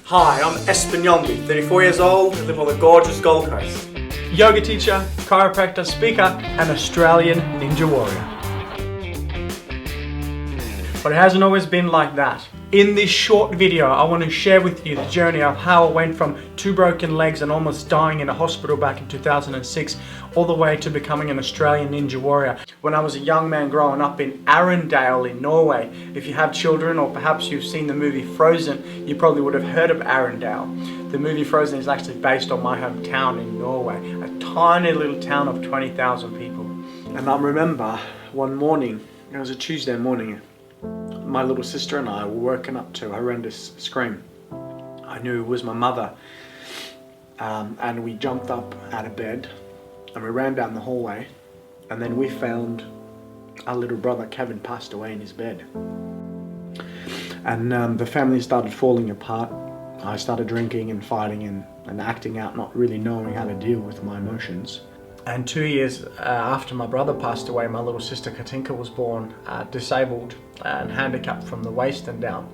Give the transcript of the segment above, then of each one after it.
Hi, I'm Espen Hjalmby, 34 years old, live on the gorgeous Gold Coast. Yoga teacher, chiropractor, speaker, and Australian ninja warrior. But it hasn't always been like that. In this short video, I want to share with you the journey of how I went from 2 broken legs and almost dying in a hospital back in 2006, all the way to becoming an Australian ninja warrior. When I was a young man growing up in Arendal in Norway, if you have children or perhaps you've seen the movie Frozen, you probably would have heard of Arendal. The movie Frozen is actually based on my hometown in Norway, a tiny little town of 20,000 people. And I remember one morning, it was a Tuesday morning, my little sister and I were woken up to a horrendous scream. I knew it was my mother, and we jumped up out of bed and we ran down the hallway, and then we found our little brother Kevin passed away in his bed. And the family started falling apart. I started drinking and fighting and acting out, not really knowing how to deal with my emotions. And 2 years after my brother passed away, my little sister Katinka was born disabled and handicapped from the waist and down.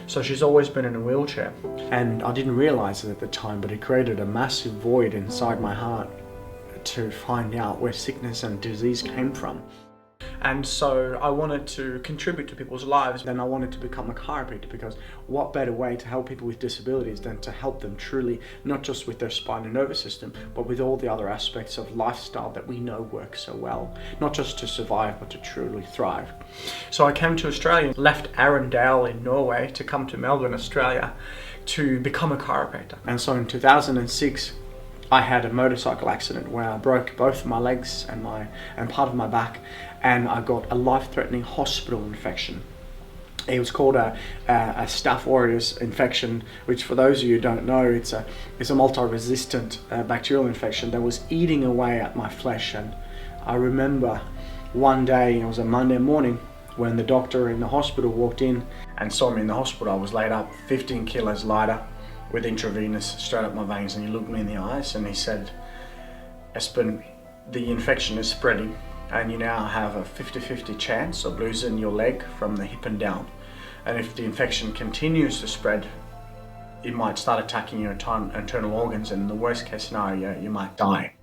So she's always been in a wheelchair. And I didn't realize it at the time, but it created a massive void inside my heart to find out where sickness and disease came from. And so I wanted to contribute to people's lives, and I wanted to become a chiropractor, because what better way to help people with disabilities than to help them truly, not just with their spine and nervous system, but with all the other aspects of lifestyle that we know work so well, not just to survive, but to truly thrive. So I came to Australia, left Arendal in Norway to come to Melbourne, Australia, to become a chiropractor. And so in 2006, I had a motorcycle accident where I broke both my legs and part of my back, and I got a life-threatening hospital infection. It was called a Staph aureus infection, which, for those of you who don't know, it's a multi-resistant bacterial infection that was eating away at my flesh. And I remember one day, it was a Monday morning, when the doctor in the hospital walked in and saw me in the hospital. I was laid up 15 kilos lighter, with intravenous straight up my veins, and he looked me in the eyes and he said, "Espen, the infection is spreading and you now have a 50-50 chance of losing your leg from the hip and down. And if the infection continues to spread, it might start attacking your internal organs, and in the worst case scenario, you might die."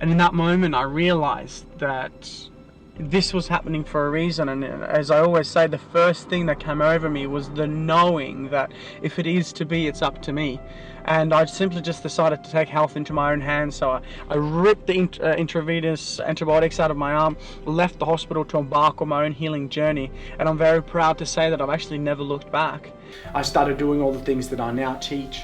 And in that moment, I realized that this was happening for a reason. And as I always say, the first thing that came over me was the knowing that if it is to be, it's up to me. And I simply just decided to take health into my own hands. So I ripped the intravenous antibiotics out of my arm, left the hospital to embark on my own healing journey. And I'm very proud to say that I've actually never looked back. I started doing all the things that I now teach.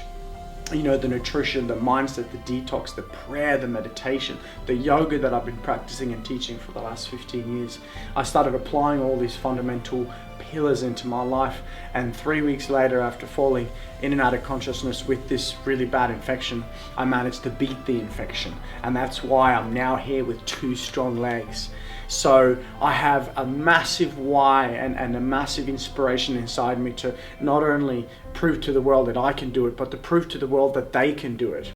You know, the nutrition, the mindset, the detox, the prayer, the meditation, the yoga that I've been practicing and teaching for the last 15 years. I started applying all these fundamental pillars into my life, and 3 weeks later, after falling in and out of consciousness with this really bad infection, I managed to beat the infection, and that's why I'm now here with 2 strong legs. So I have a massive why and a massive inspiration inside me to not only prove to the world that I can do it, but to prove to the world that they can do it.